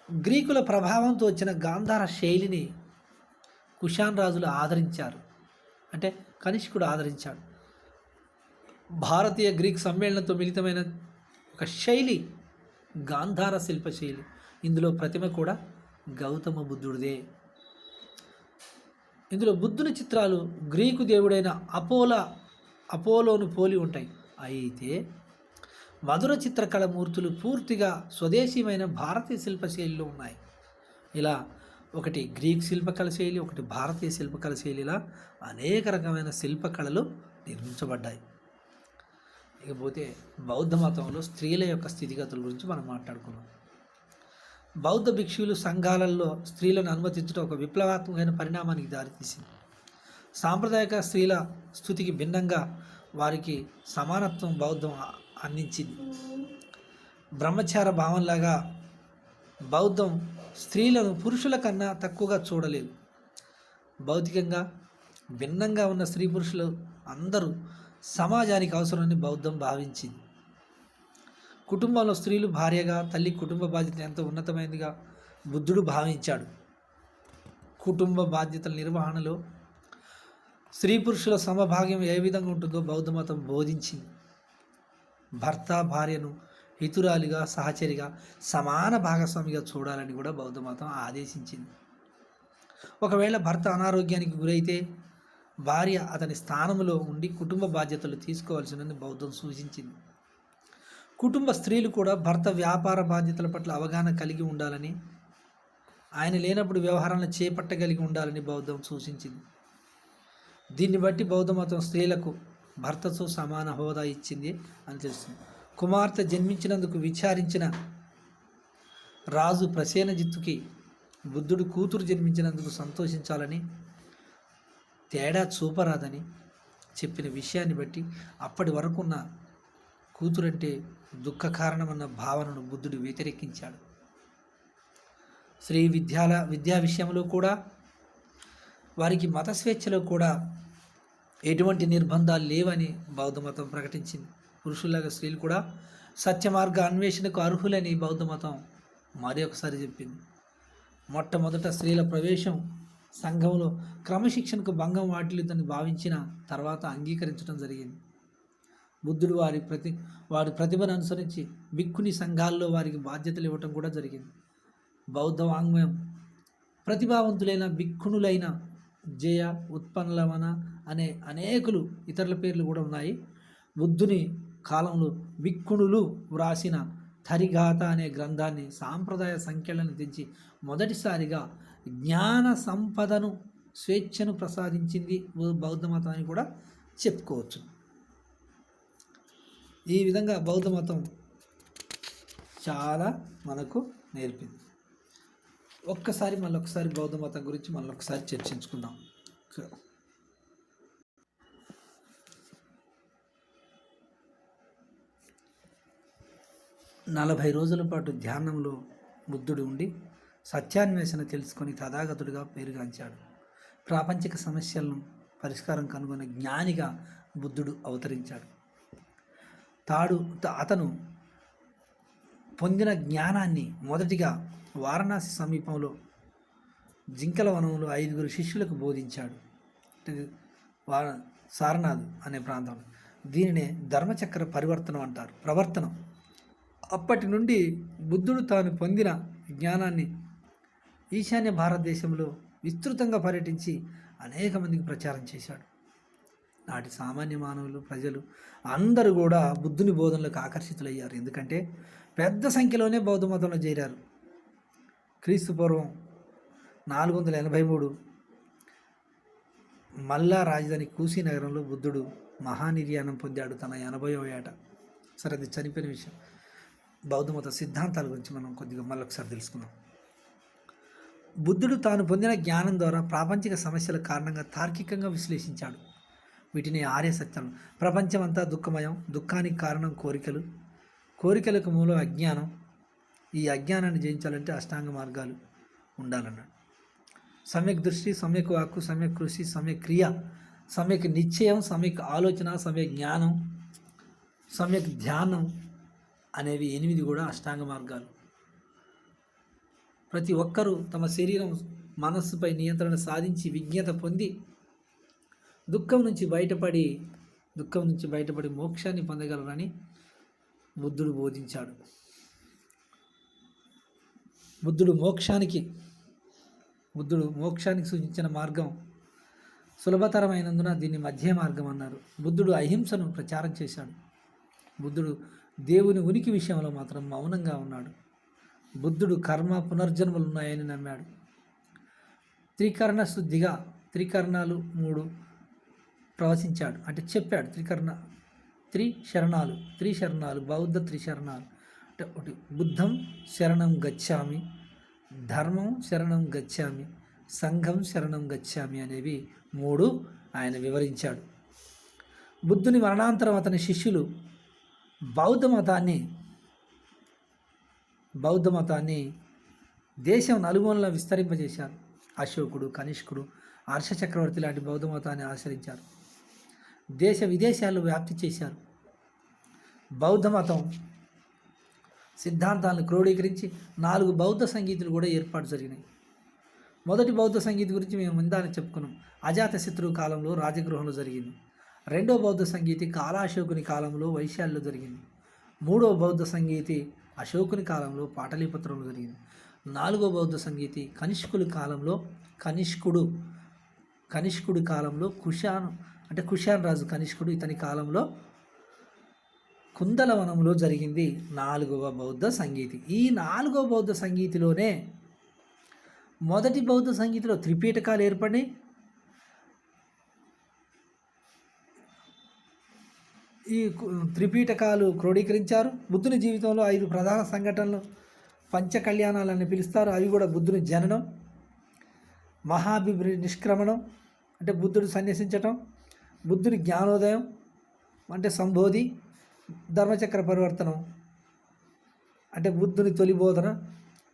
గ్రీకుల ప్రభావంతో వచ్చిన గాంధార శైలిని కుషాన్ రాజులు ఆదరించారు, అంటే కనిష్కుడు ఆదరించాడు. భారతీయ గ్రీక్ సమ్మేళనంతో మిళితమైన ఒక శైలి గాంధార శిల్ప శైలి. ఇందులో ప్రతిమ కూడా గౌతమ బుద్ధుడిదే. ఇందులో బుద్ధుని చిత్రాలు గ్రీకు దేవుడైన అపోలోను పోలి ఉంటాయి. అయితే మధుర చిత్రకళ మూర్తులు పూర్తిగా స్వదేశీయమైన భారతీయ శిల్పశైలిలో ఉన్నాయి. ఇలా ఒకటి గ్రీక్ శిల్పకళ శైలి, ఒకటి భారతీయ శిల్పకళ శైలిలా అనేక రకమైన శిల్పకళలు నిర్మించబడ్డాయి. ఇకపోతే బౌద్ధ మతంలో స్త్రీల యొక్క స్థితిగతుల గురించి మనం మాట్లాడుకున్నాం. బౌద్ధ భిక్షువులు సంఘాలలో స్త్రీలను అనుమతించడం ఒక విప్లవాత్మకమైన పరిణామానికి దారితీసింది. సాంప్రదాయక స్త్రీల స్థుతికి భిన్నంగా వారికి సమానత్వం బౌద్ధం అందించింది. బ్రహ్మచార భావంలాగా బౌద్ధం స్త్రీలను పురుషుల కన్నా తక్కువగా చూడలేదు. భౌతికంగా భిన్నంగా ఉన్న స్త్రీ పురుషులు అందరూ సమాజానికి అవసరమని బౌద్ధం భావించింది. కుటుంబంలో స్త్రీలు భార్యగా, తల్లి కుటుంబ బాధ్యత ఎంతో ఉన్నతమైనదిగా బుద్ధుడు భావించాడు. కుటుంబ బాధ్యతల నిర్వహణలో స్త్రీ పురుషుల సమభాగ్యం ఏ విధంగా ఉంటుందో బౌద్ధ మతం బోధించింది. భర్త భార్యను హితురాలిగా, సహచరిగా, సమాన భాగస్వామిగా చూడాలని కూడా బౌద్ధ మతం ఆదేశించింది. ఒకవేళ భర్త అనారోగ్యానికి గురైతే భార్య అతని స్థానంలో ఉండి కుటుంబ బాధ్యతలు తీసుకోవాల్సిందని బౌద్ధం సూచించింది. కుటుంబ స్త్రీలు కూడా భర్త వ్యాపార బాధ్యతల పట్ల అవగాహన కలిగి ఉండాలని, ఆయన లేనప్పుడు వ్యవహారాలను చేపట్టగలిగి ఉండాలని బౌద్ధం సూచించింది. దీన్ని బట్టి బౌద్ధ మతం స్త్రీలకు భర్తతో సమాన హోదా ఇచ్చింది అని తెలుస్తుంది. కుమార్తె జన్మించినందుకు విచారించిన రాజు ప్రసేనజిత్తుకి బుద్ధుడు కూతురు జన్మించినందుకు సంతోషించాలని, తేడా చూపరాదని చెప్పిన విషయాన్ని బట్టి అప్పటి వరకున్న కూతురంటే దుఃఖ కారణమన్న భావనను బుద్ధుడు వ్యతిరేకించాడు. స్త్రీ విద్యా విషయంలో కూడా, వారికి మత స్వేచ్ఛలో కూడా ఎటువంటి నిర్బంధాలు లేవని బౌద్ధ మతం ప్రకటించింది. పురుషులాగా స్త్రీలు కూడా సత్యమార్గ అన్వేషణకు అర్హులని బౌద్ధ మతం మరి ఒకసారి చెప్పింది. మొట్టమొదట స్త్రీల ప్రవేశం సంఘంలో క్రమశిక్షణకు భంగం వాటిల్లుతుందని భావించిన తర్వాత అంగీకరించడం జరిగింది. బుద్ధుడు వారి ప్రతిభను అనుసరించి భిక్కుని సంఘాల్లో వారికి బాధ్యతలు ఇవ్వటం కూడా జరిగింది. బౌద్ధ వాంగ్మయం ప్రతిభావంతులైన భిక్కుణులైన జయ, ఉత్పన్నలవన అనే అనేకులు ఇతరుల పేర్లు కూడా ఉన్నాయి. బుద్ధుని కాలంలో భిక్కుణులు వ్రాసిన థరిగాథ అనే గ్రంథాన్ని సాంప్రదాయ సంఖ్యలను తెంచి మొదటిసారిగా జ్ఞాన సంపదను, స్వేచ్ఛను ప్రసాదించింది బౌద్ధ మతం అని కూడా చెప్పుకోవచ్చు. ఈ విధంగా బౌద్ధ మతం చాలా మనకు నేర్పింది. మళ్ళొకసారి బౌద్ధ మతం గురించి మళ్ళొకసారి చర్చించుకుందాం. 40 రోజుల పాటు ధ్యానంలో బుద్ధుడు ఉండి సత్యాన్వేషణ తెలుసుకొని తథాగతుడిగా పేరుగాంచాడు. ప్రాపంచిక సమస్యలను పరిష్కారం కనుగొనే జ్ఞానిగా బుద్ధుడు అవతరించాడు. అతను పొందిన జ్ఞానాన్ని మొదటిగా వారణాసి సమీపంలో జింకల వనంలో 5 శిష్యులకు బోధించాడు. సారనాథ్ అనే ప్రాంతంలో దీనినే ధర్మచక్ర ప్రవర్తనం. అప్పటి నుండి బుద్ధుడు తాను పొందిన జ్ఞానాన్ని ఈశాన్య భారతదేశంలో విస్తృతంగా పర్యటించి అనేక మందికి ప్రచారం చేశాడు. నాటి సామాన్య మానవులు, ప్రజలు అందరూ కూడా బుద్ధుని బోధనలకు ఆకర్షితులయ్యారు. ఎందుకంటే పెద్ద సంఖ్యలోనే బౌద్ధ మతంలో చేరారు. క్రీస్తు పూర్వం 483 మల్లా రాజధాని కూసీ నగరంలో బుద్ధుడు మహానిర్యాణం పొందాడు తన 80వ ఏట. సరే, అది చనిపోయిన విషయం. బౌద్ధ మత సిద్ధాంతాల గురించి మనం కొద్దిగా మళ్ళొకసారి తెలుసుకుందాం. బుద్ధుడు తాను పొందిన జ్ఞానం ద్వారా ప్రాపంచిక సమస్యల కారణంగా తార్కికంగా విశ్లేషించాడు. వీటిని ఆర్య సత్యాలు. ప్రపంచమంతా దుఃఖమయం, దుఃఖానికి కారణం కోరికలు, కోరికలకు మూలం అజ్ఞానం. ఈ అజ్ఞానాన్ని జయించాలంటే అష్టాంగ మార్గాలు ఉండాలన్నాడు. సమ్యక్ దృష్టి, సమ్యక్ వాక్కు, సమ్యక్ కృషి, సమ్యక్ క్రియ, సమ్యక్ నిశ్చయం, సమ్యక్ ఆలోచన, సమ్యక్ జ్ఞానం, సమ్యక్ ధ్యానం అనేవి 8 కూడా అష్టాంగ మార్గాలు. ప్రతి ఒక్కరూ తమ శరీరం మనస్సుపై నియంత్రణ సాధించి విజ్ఞత పొంది దుఃఖం నుంచి బయటపడి మోక్షాన్ని పొందగలరని బుద్ధుడు బోధించాడు. బుద్ధుడు మోక్షానికి సూచించిన మార్గం సులభతరమైనందున దీన్ని మధ్య మార్గం అన్నారు. బుద్ధుడు అహింసను ప్రచారం చేశాడు. బుద్ధుడు దేవుని ఉనికి విషయంలో మాత్రం మౌనంగా ఉన్నాడు. బుద్ధుడు కర్మ పునర్జన్మలు ఉన్నాయని నమ్మాడు. త్రికరణ శుద్ధిగా త్రికరణాలు 3 ప్రవచించాడు, అంటే చెప్పాడు. త్రిశరణాలు బౌద్ధ త్రిశరణాలు అంటే ఒకటి బుద్ధం శరణం గచ్చామి, ధర్మం శరణం గచ్చామి, సంఘం శరణం గచ్చామి అనేవి 3 ఆయన వివరించాడు. బుద్ధుని మరణాంతరం అతని శిష్యులు బౌద్ధ మతాన్ని దేశం నలుమూలలా విస్తరింపజేశారు. అశోకుడు, కనిష్కుడు, హర్ష చక్రవర్తి లాంటి బౌద్ధ మతాన్ని ఆచరించారు. దేశ విదేశాల్లో వ్యాప్తి చేశారు. బౌద్ధ మతం సిద్ధాంతాలను క్రోడీకరించి 4 బౌద్ధ సంగీతులు కూడా ఏర్పాటు జరిగినాయి. మొదటి బౌద్ధ సంగీతి గురించి మేము ముందానే చెప్పుకున్నాం. అజాతశత్రువు కాలంలో రాజగృహంలో జరిగింది. 2వ బౌద్ధ సంగీతి కాలాశోకుని కాలంలో వైశాల్యంలో జరిగింది. 3వ బౌద్ధ సంగీతి అశోకుని కాలంలో పాటలీపుత్రంలో జరిగింది. 4వ బౌద్ధ సంగీతి కనిష్కుడు కాలంలో కుషాన్ రాజు కనిష్కుడు, ఇతని కాలంలో కుందలవనంలో జరిగింది 4వ బౌద్ధ సంగీతి. ఈ 4వ బౌద్ధ సంగీతిలోనే మొదటి బౌద్ధ సంగీతిలో త్రిపీఠకాలు ఏర్పడినాయి. ఈ త్రిపీఠకాలు క్రోడీకరించారు. బుద్ధుని జీవితంలో 5 ప్రధాన సంఘటనలు పంచకళ్యాణాలని పిలుస్తారు. అవి కూడా బుద్ధుని జననం, నిష్క్రమణం అంటే బుద్ధుడు సన్యసించటం, బుద్ధుని జ్ఞానోదయం అంటే సంబోధి, ధర్మచక్ర పరివర్తనం అంటే బుద్ధుని తొలి బోధన,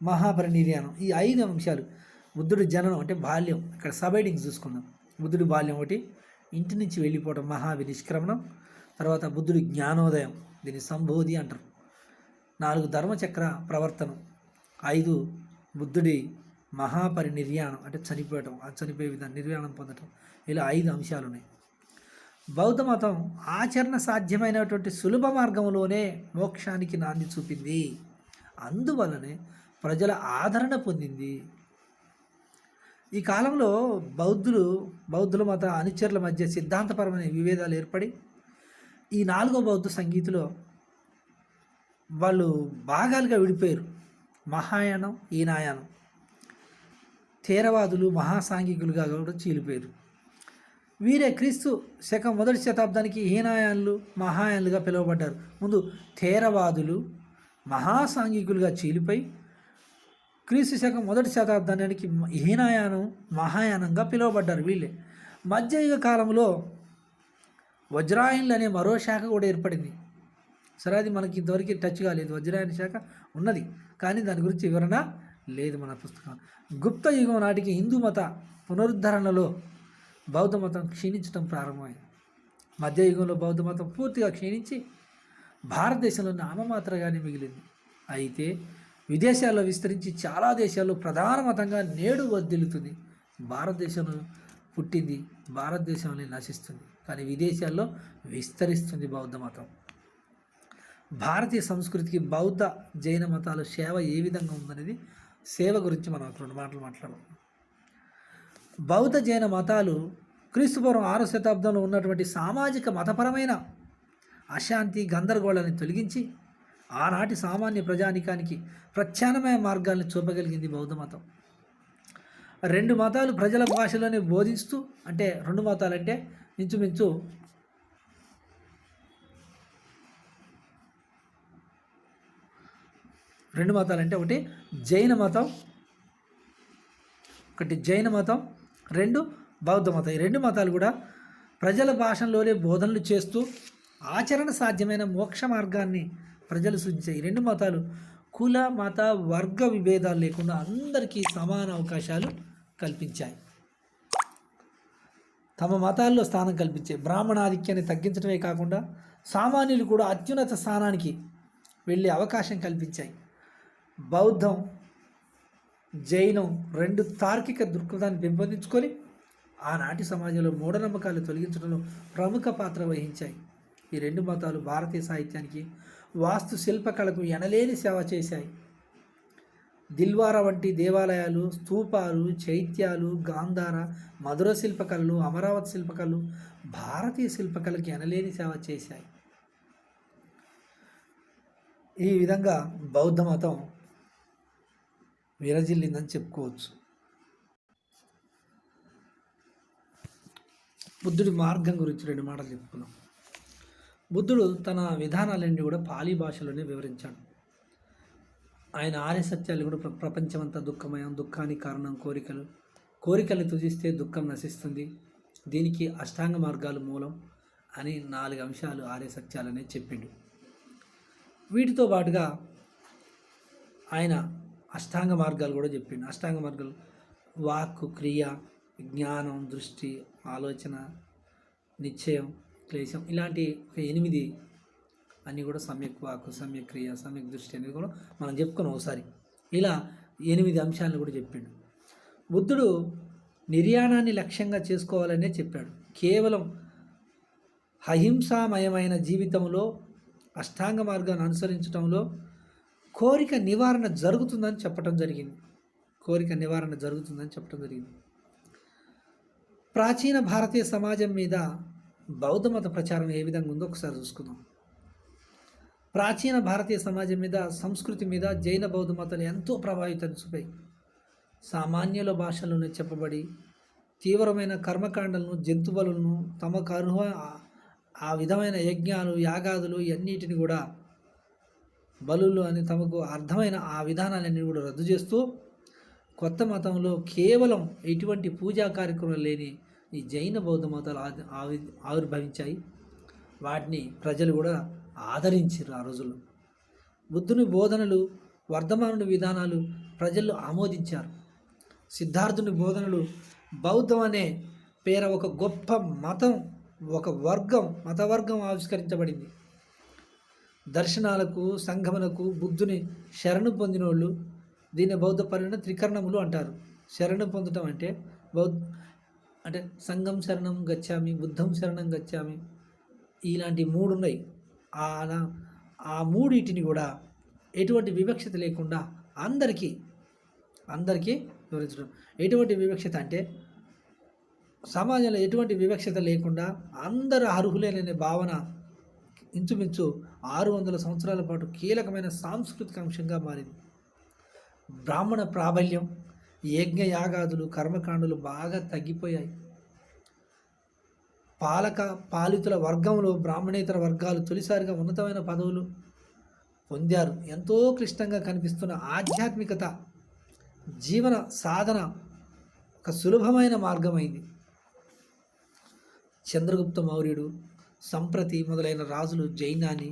మహాపరినిర్యాణం. ఈ 5 అంశాలు. బుద్ధుడి జననం అంటే బాల్యం, ఇక్కడ సబైడింగ్స్ చూసుకుందాం. బుద్ధుడి బాల్యం ఒకటి, ఇంటి నుంచి వెళ్ళిపోవడం నిష్క్రమణం, తర్వాత బుద్ధుడి జ్ఞానోదయం, దీన్ని సంబోధి అంటారు. 4 ధర్మచక్ర ప్రవర్తనం, 5 బుద్ధుడి మహాపరినిర్యాణం అంటే చనిపోవటం, చనిపోయే విధానం, నిర్యాణం పొందటం. ఇలా 5 అంశాలు ఉన్నాయి. బౌద్ధ మతం ఆచరణ సాధ్యమైనటువంటి సులభ మార్గంలోనే మోక్షానికి నాంది చూపింది. అందువలనే ప్రజల ఆదరణ పొందింది. ఈ కాలంలో బౌద్ధుల మత అనుచరుల మధ్య సిద్ధాంతపరమైన విభేదాలు ఏర్పడి ఈ 4వ బౌద్ధ సంగీతిలో వాళ్ళు భాగాలుగా విడిపోయారు. మహాయానం, ఈనాయానం. థేరవాదులు మహాసాంఘికులుగా కూడా చీలిపోయారు. వీరే క్రీస్తు శకం 1వ శతాబ్దానికి హీనాయాన్లు, మహాయాన్లుగా పిలువబడ్డారు. ముందు థేరవాదులు మహాసాంఘికులుగా చీలిపోయి క్రీస్తు శకం 1వ శతాబ్దానికి హీనాయానం, మహాయానంగా పిలువబడ్డారు వీళ్ళే. మధ్యయుగ కాలంలో వజ్రాయన్లు అనే మరో శాఖ కూడా ఏర్పడింది. సరే, అది మనకి ఇంతవరకు టచ్ కాలేదు. వజ్రాయన శాఖ ఉన్నది, కానీ దాని గురించి వివరణ లేదు మన పుస్తకం. గుప్త యుగం నాటికి హిందూ మత పునరుద్ధరణలో బౌద్ధ మతం క్షీణించడం ప్రారంభమైంది. మధ్యయుగంలో బౌద్ధ మతం పూర్తిగా క్షీణించి భారతదేశంలో నామమాత్రగానే మిగిలింది. అయితే విదేశాల్లో విస్తరించి చాలా దేశాల్లో ప్రధాన మతంగా నేడు వర్ధిల్లుతుంది. భారతదేశంలో పుట్టింది, భారతదేశంలో నశిస్తుంది, కానీ విదేశాల్లో విస్తరిస్తుంది బౌద్ధ మతం. భారతీయ సంస్కృతికి బౌద్ధ జైన మతాల సేవ ఏ విధంగా ఉందనేది, సేవ గురించి మనం 2 మాటలు మాట్లాడదాం. బౌద్ధ జైన మతాలు క్రీస్తుపూర్వం 6వ శతాబ్దంలో ఉన్నటువంటి సామాజిక మతపరమైన అశాంతి, గందరగోళాన్ని తొలగించి ఆనాటి సామాన్య ప్రజానికానికి ప్రత్యామ్నాయ మార్గాల్ని చూపగలిగింది బౌద్ధ మతం. రెండు మతాలు ప్రజల భాషలోనే బోధిస్తూ, అంటే రెండు మతాలు అంటే ఇంచుమించు రెండు మతాలు అంటే ఒకటి జైన మతం, రెండు బౌద్ధ మతం. ఈ రెండు మతాలు కూడా ప్రజల భాషలోనే బోధనలు చేస్తూ ఆచరణ సాధ్యమైన మోక్ష మార్గాన్ని ప్రజలు సూచించాయి. ఈ రెండు మతాలు కుల మత వర్గ విభేదాలు లేకుండా అందరికీ సమాన అవకాశాలు కల్పించాయి. తమ మతాల్లో స్థానం కల్పించాయి. బ్రాహ్మణాధిక్యాన్ని తగ్గించడమే కాకుండా సామాన్యులు కూడా అత్యున్నత స్థానానికి వెళ్ళే అవకాశం కల్పించాయి. బౌద్ధం, జైనం రెండు తార్కిక దృక్పథాన్ని పెంపొందించుకొని ఆనాటి సమాజంలో మూఢనమ్మకాలు తొలగించడంలో ప్రముఖ పాత్ర వహించాయి. ఈ రెండు మతాలు భారతీయ సాహిత్యానికి, వాస్తు శిల్పకళకు ఎనలేని సేవ చేశాయి. దిల్వారా వంటి దేవాలయాలు, స్తూపాలు, చైత్యాలు, గాంధార, మధుర శిల్పకళలు, అమరావతి శిల్పకళలు భారతీయ శిల్పకళకి ఎనలేని సేవ చేశాయి. ఈ విధంగా బౌద్ధ మతం విరజిల్లిందని చెప్పుకోవచ్చు. బుద్ధుడి మార్గం గురించి రెండు మాటలు చెప్పుకున్నాం. బుద్ధుడు తన విధానాలన్నీ కూడా పాలీ భాషలోనే వివరించాడు. ఆయన ఆర్య సత్యాలు కూడా ప్రపంచమంతా దుఃఖమయం, దుఃఖానికి కారణం కోరికలు తుదిస్తే దుఃఖం నశిస్తుంది, దీనికి అష్టాంగ మార్గాలు మూలం అని 4 అంశాలు ఆర్య సత్యాలనే చెప్పిండు. వీటితో పాటుగా ఆయన అష్టాంగ మార్గాలు కూడా చెప్పిండు. అష్టాంగ మార్గాలు వాక్కు, క్రియ, జ్ఞానం, దృష్టి, ఆలోచన, నిశ్చయం, క్లేశం, ఇలాంటి 8 అన్నీ కూడా సమ్యక్ వాక్కు, సమ్యక్ క్రియ, సమ్యక్ దృష్టి అనేది కూడా మనం చెప్పుకున్నాం ఒకసారి. ఇలా 8 అంశాలను కూడా చెప్పిండు. బుద్ధుడు నిర్యాణాన్ని లక్ష్యంగా చేసుకోవాలనే చెప్పాడు. కేవలం అహింసామయమైన జీవితంలో అష్టాంగ మార్గాన్ని అనుసరించడంలో కోరిక నివారణ జరుగుతుందని చెప్పడం జరిగింది. ప్రాచీన భారతీయ సమాజం మీద బౌద్ధ మత ప్రచారం ఏ విధంగా ఉందో ఒకసారి చూసుకుందాం. ప్రాచీన భారతీయ సమాజం మీద, సంస్కృతి మీద జైన బౌద్ధ మతాలు ఎంతో ప్రభావితం చూపాయి. సామాన్యుల భాషలోనే చెప్పబడి తీవ్రమైన కర్మకాండలను, జంతువులను, తమకు అర్హ ఆ విధమైన యజ్ఞాలు, యాగాదులు ఇవన్నిటిని కూడా బలులు అని తమకు అర్థమైన ఆ విధానాలన్నీ కూడా రద్దు చేస్తూ కొత్త మతంలో కేవలం ఎటువంటి పూజా కార్యక్రమాలు లేని ఈ జైన బౌద్ధ మతాలు ఆవిర్భవించాయి. వాటిని ప్రజలు కూడా ఆదరించారు. ఆ రోజుల్లో బుద్ధుని బోధనలు, వర్ధమానుని విధానాలు ప్రజలు ఆమోదించారు. సిద్ధార్థుని బోధనలు బౌద్ధం అనే పేర ఒక గొప్ప మతం, ఒక మతవర్గం ఆవిష్కరించబడింది. దర్శనాలకు, సంగమనకు బుద్ధుని శరణు పొందిన వాళ్ళు దీన్ని బౌద్ధ పరిణ త్రికరణములు అంటారు. శరణు పొందటం అంటే అంటే సంఘం శరణం గచ్చామి, బుద్ధం శరణం గచ్చామి, ఇలాంటి 3 ఉన్నాయి. ఆ మూడింటిని కూడా ఎటువంటి వివక్షత లేకుండా అందరికీ వివరించడం. ఎటువంటి వివక్షత అంటే సమాజంలో ఎటువంటి వివక్షత లేకుండా అందరూ అర్హులేననే భావన ఇంచుమించు 600 సంవత్సరాల పాటు కీలకమైన సాంస్కృతిక అంశంగా మారింది. బ్రాహ్మణ ప్రాబల్యం, యజ్ఞ యాగాదులు, కర్మకాండలు బాగా తగ్గిపోయాయి. పాలితుల వర్గంలో బ్రాహ్మణేతర వర్గాలు తొలిసారిగా ఉన్నతమైన పదవులు పొందారు. ఎంతో క్లిష్టంగా కనిపిస్తున్న ఆధ్యాత్మికత జీవన సాధన ఒక సులభమైన మార్గమైంది. చంద్రగుప్త మౌర్యుడు, సంప్రతి మొదలైన రాజులు జైనాన్ని,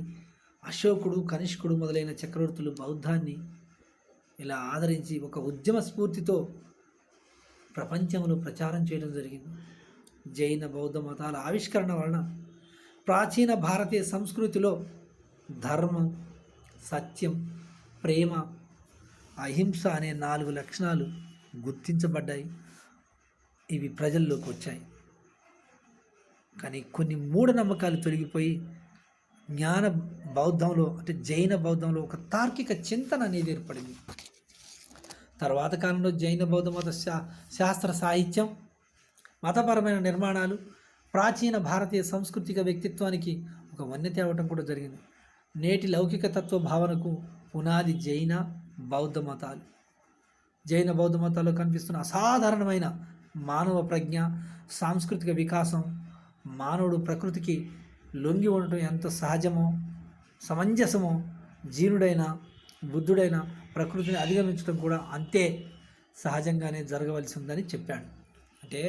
అశోకుడు, కనిష్కుడు మొదలైన చక్రవర్తులు బౌద్ధాన్ని ఇలా ఆదరించి ఒక ఉద్యమ స్ఫూర్తితో ప్రపంచంలో ప్రచారం చేయడం జరిగింది. జైన బౌద్ధ మతాల ఆవిష్కరణ వలన ప్రాచీన భారతీయ సంస్కృతిలో ధర్మం, సత్యం, ప్రేమ, అహింస అనే 4 లక్షణాలు గుర్తించబడ్డాయి. ఇవి ప్రజల్లోకి వచ్చాయి. కానీ కొన్ని మూఢనమ్మకాలు తొలగిపోయి జ్ఞాన బౌద్ధంలో, అంటే జైన బౌద్ధంలో ఒక తార్కిక చింతన అనేది ఏర్పడింది. తర్వాత కాలంలో జైన బౌద్ధ మత శాస్త్ర సాహిత్యం, మతపరమైన నిర్మాణాలు ప్రాచీన భారతీయ సాంస్కృతిక వ్యక్తిత్వానికి ఒక వన్నె తేవటం కూడా జరిగింది. నేటి లౌకిక తత్వ భావనకు పునాది బౌద్ధ మతాలు. జైన బౌద్ధ మతాల్లో కనిపిస్తున్న అసాధారణమైన మానవ ప్రజ్ఞ, సాంస్కృతిక వికాసం, మానవుడు ప్రకృతికి లొంగి ఉండటం ఎంత సహజమో సమంజసమో, జీనుడైన బుద్ధుడైన ప్రకృతిని అధిగమించడం కూడా అంతే సహజంగానే జరగవలసి ఉందని చెప్పాడు. అంటే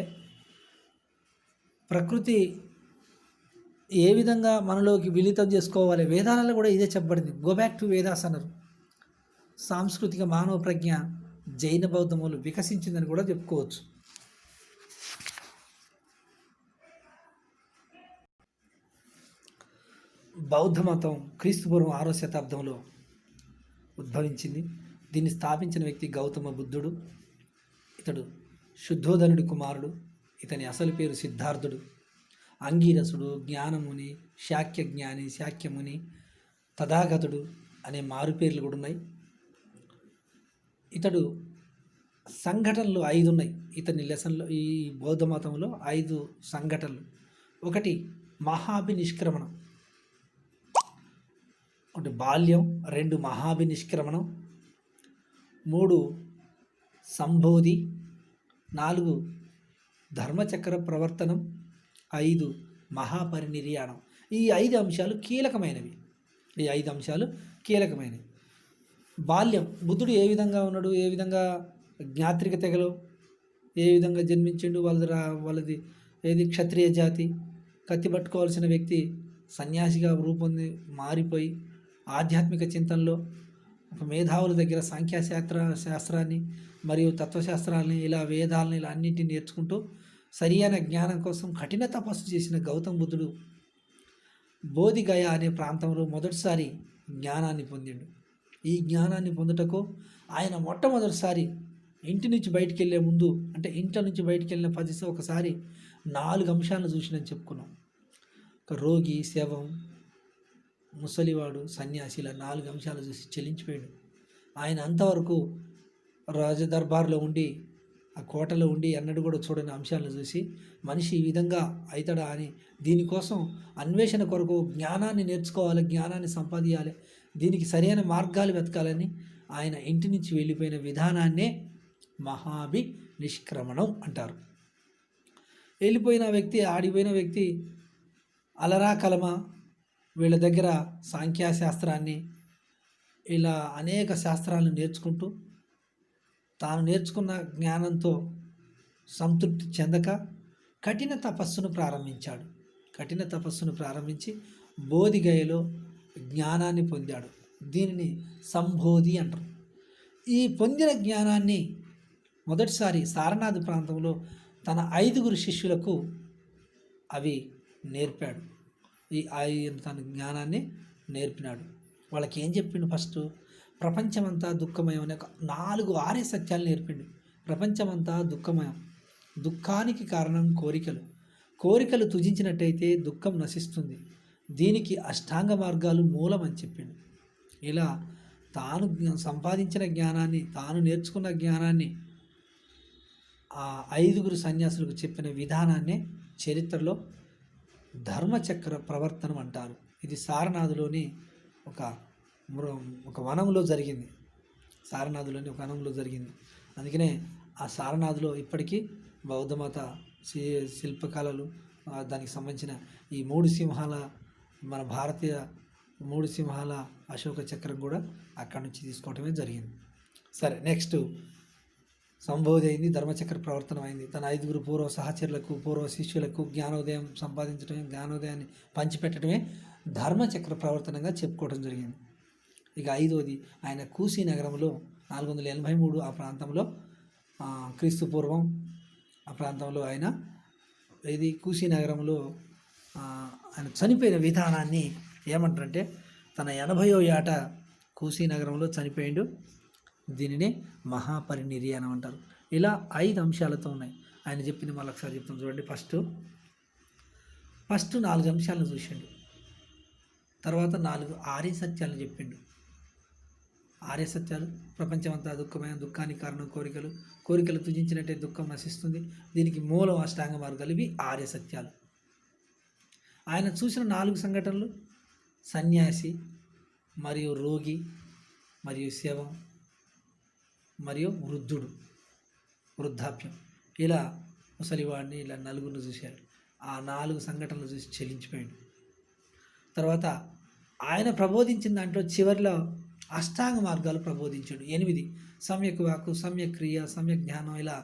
ప్రకృతి ఏ విధంగా మనలోకి విలీతం చేసుకోవాలి, వేదాలలో కూడా ఇదే చెప్పబడింది. గో బ్యాక్ టు వేదాస్ అన్నారు. సాంస్కృతిక మానవ ప్రజ్ఞ జైన బౌద్ధములు వికసించిందని కూడా చెప్పుకోవచ్చు. బౌద్ధ మతం క్రీస్తుపూర్వం 6వ శతాబ్దంలో ఉద్భవించింది. దీన్ని స్థాపించిన వ్యక్తి గౌతమ బుద్ధుడు. ఇతడు శుద్ధోధనుడి కుమారుడు. ఇతని అసలు పేరు సిద్ధార్థుడు. అంగీరసుడు, జ్ఞానముని, శాక్య జ్ఞాని, శాక్యముని, తథాగతుడు అనే మారుపేర్లు కూడా ఉన్నాయి. ఇతడు సంఘటనలు 5 ఉన్నాయి. ఇతని లెసన్లో ఈ బౌద్ధ మతంలో 5 సంఘటనలు. 1 మహాభినిష్క్రమణం, 1 బాల్యం, 2 మహాభినిష్క్రమణం, 3 సంబోధి, 4 ధర్మచక్ర ప్రవర్తనం, 5 మహాపరినిర్యాణం. ఈ 5 అంశాలు కీలకమైనవి. బాల్యం, బుద్ధుడు ఏ విధంగా ఉన్నాడు, ఏ విధంగా జ్ఞాత్రిక తెగలో ఏ విధంగా జన్మించిండు, వాళ్ళది ఏది క్షత్రియ జాతి, కత్తి పట్టుకోవాల్సిన వ్యక్తి సన్యాసిగా రూపొంది మారిపోయి ఆధ్యాత్మిక చింతనలో ఒక మేధావుల దగ్గర శాస్త్రాన్ని మరియు తత్వశాస్త్రాలని ఇలా వేదాలని ఇలా అన్నింటినీ నేర్చుకుంటూ సరియైన జ్ఞానం కోసం కఠిన తపస్సు చేసిన గౌతమ బుద్ధుడు బోధిగయ అనే ప్రాంతంలో మొదటిసారి జ్ఞానాన్ని పొందిండు. ఈ జ్ఞానాన్ని పొందుటకు ఆయన మొట్టమొదటిసారి ఇంటి నుంచి బయటికి వెళ్ళే ముందు, అంటే ఇంట్లో నుంచి బయటికి వెళ్ళిన ఒకసారి 4 అంశాలను చూసినని చెప్పుకున్నాం. ఒక రోగి, శవం, ముసలివాడు, సన్యాసి, ఇలా 4 అంశాలు చూసి చెల్లించిపోయాడు. ఆయన అంతవరకు రాజదర్బార్లో ఉండి ఆ కోటలో ఉండి ఎన్నడూ కూడా చూడని అంశాలను చూసి మనిషి ఈ విధంగా అవుతాడా అని దీనికోసం అన్వేషణ కొరకు జ్ఞానాన్ని నేర్చుకోవాలి, జ్ఞానాన్ని సంపాదించాలి, దీనికి సరైన మార్గాలు వెతకాలని ఆయన ఇంటి నుంచి వెళ్ళిపోయిన విధానాన్నే మహాభినిష్క్రమణం అంటారు. ఆడిపోయిన వ్యక్తి అలరా కలమ వీళ్ళ దగ్గర సాంఖ్యశాస్త్రాన్ని ఇలా అనేక శాస్త్రాలను నేర్చుకుంటూ తాను నేర్చుకున్న జ్ఞానంతో సంతృప్తి చెందక కఠిన తపస్సును ప్రారంభించి బోధిగయలో జ్ఞానాన్ని పొందాడు. దీనిని సంబోధి అంటారు. ఈ పొందిన జ్ఞానాన్ని మొదటిసారి సారనాథ్ ప్రాంతంలో తన 5 శిష్యులకు అవి నేర్పాడు. తన జ్ఞానాన్ని నేర్పినాడు. వాళ్ళకి ఏం చెప్పిండు? ఫస్ట్ ప్రపంచమంతా దుఃఖమయం అనే 4 ఆర్య సత్యాలు నేర్పిండు. ప్రపంచమంతా దుఃఖమయం, దుఃఖానికి కారణం కోరికలు తుజించినట్టయితే దుఃఖం నశిస్తుంది, దీనికి అష్టాంగ మార్గాలు మూలం అని చెప్పిండు. ఇలా తాను సంపాదించిన జ్ఞానాన్ని, తాను నేర్చుకున్న జ్ఞానాన్ని ఆ 5 సన్యాసులకు చెప్పిన విధానాన్నే చరిత్రలో ధర్మచక్ర ప్రవర్తనం అంటారు. ఇది సారనాథులోని ఒక వనంలో జరిగింది. అందుకనే ఆ సారనాథ్లో ఇప్పటికీ బౌద్ధమత శిల్పకళలు, దానికి సంబంధించిన ఈ 3 సింహాల, మన భారతీయ 3 సింహాల అశోక చక్రం కూడా అక్కడి నుంచి తీసుకోవటమే జరిగింది. సరే, నెక్స్ట్ సంబోధి అయింది, ధర్మచక్ర ప్రవర్తనం అయింది. తన 5 పూర్వ సహచరులకు, పూర్వ శిష్యులకు జ్ఞానోదయం సంపాదించడమే, జ్ఞానోదయాన్ని పంచిపెట్టడమే ధర్మచక్ర ప్రవర్తనంగా చెప్పుకోవడం జరిగింది. ఇక 5వది ఆయన కూసీ నగరంలో 483 ఆ ప్రాంతంలో క్రీస్తు పూర్వం ఆ ప్రాంతంలో ఆయన కూసీ నగరంలో ఆయన చనిపోయిన విధానాన్ని ఏమంటారంటే తన 80వ ఏట కూసీ నగరంలో చనిపోయిండు. దీనిని మహాపరినిర్యాణం అంటారు. ఇలా 5 అంశాలతో ఉన్నాయి. ఆయన చెప్పింది మళ్ళీ ఒకసారి చెప్తాం చూడండి. ఫస్ట్ 4 అంశాలను చూసిండు. తర్వాత 4 ఆర్య సత్యాలను చెప్పిండు. ఆర్య సత్యాలు: ప్రపంచమంతా దుఃఖమయం, దుఃఖానికి కారణం కోరికలు తుజించినట్టే దుఃఖం నశిస్తుంది, దీనికి మూలం అష్టాంగ మార్గాలు. ఇవి ఆర్య సత్యాలు. ఆయన చూసిన 4 సంఘటనలు: సన్యాసి, మరియు రోగి, మరియు శవం, మరియు వృద్ధాప్యం. ఇలా ముసలివాడిని ఇలా నలుగురిని చూశాడు. ఆ 4 సంఘటనలు చూసి చెల్లించిపోయాడు. తర్వాత ఆయన ప్రబోధించిన దాంట్లో చివరిలో అష్టాంగ మార్గాలు ప్రబోధించాడు. 8 సమ్యక్ వాక్కు, సమ్యక్ క్రియ, సమ్యక్ జ్ఞానం, ఇలా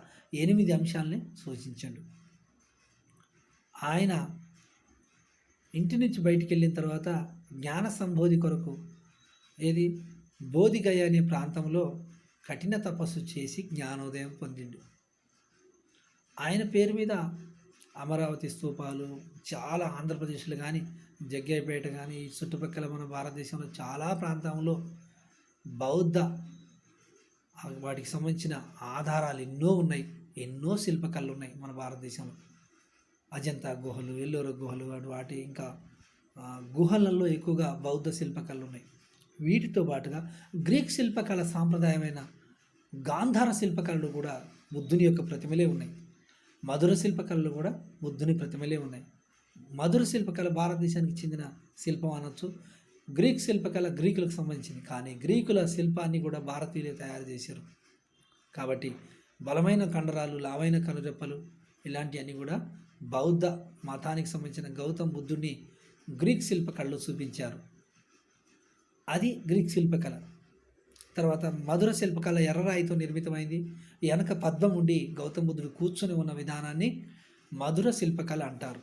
8 అంశాలని సూచించాడు. ఆయన ఇంటి నుంచి బయటికి వెళ్ళిన తర్వాత జ్ఞాన సంబోధి కొరకు బోధిగయ అనే ప్రాంతంలో కఠిన తపస్సు చేసి జ్ఞానోదయం పొందిండు. ఆయన పేరు మీద అమరావతి స్తూపాలు చాలా ఆంధ్రప్రదేశ్లో కానీ, జగ్గయ్యపేట కానీ, ఈ చుట్టుపక్కల మన భారతదేశంలో చాలా ప్రాంతంలో బౌద్ధ వాటికి సంబంధించిన ఆధారాలు ఎన్నో ఉన్నాయి. ఎన్నో శిల్పకళలు ఉన్నాయి మన భారతదేశంలో. అజంతా గుహలు, ఎల్లోర గుహలు, వాటి ఇంకా గుహలలో ఎక్కువగా బౌద్ధ శిల్పకళలు ఉన్నాయి. వీటితో పాటుగా గ్రీక్ శిల్పకళ సాంప్రదాయమైన గాంధార శిల్పకళలు కూడా బుద్ధుని యొక్క ప్రతిమలే ఉన్నాయి. మధుర శిల్పకళలు కూడా బుద్ధుని ప్రతిమలే ఉన్నాయి. మధుర శిల్పకళ భారతదేశానికి చెందిన శిల్పం అనొచ్చు. గ్రీక్ శిల్పకళ గ్రీకులకు సంబంధించింది. కానీ గ్రీకుల శిల్పాన్ని కూడా భారతీయులే తయారు చేశారు. కాబట్టి బలమైన కండరాలు, లావైన కనురెప్పలు ఇలాంటివన్నీ కూడా బౌద్ధ మతానికి సంబంధించిన గౌతమ్ బుద్ధుడిని గ్రీక్ శిల్పకళలో చూపించారు. అది గ్రీక్ శిల్పకళ. తర్వాత మధుర శిల్పకళ ఎర్రరాయితో నిర్మితమైంది. వెనక పద్మం ఉండి గౌతమ్ బుద్ధుడు కూర్చొని ఉన్న విధానాన్ని మధుర శిల్పకళ అంటారు.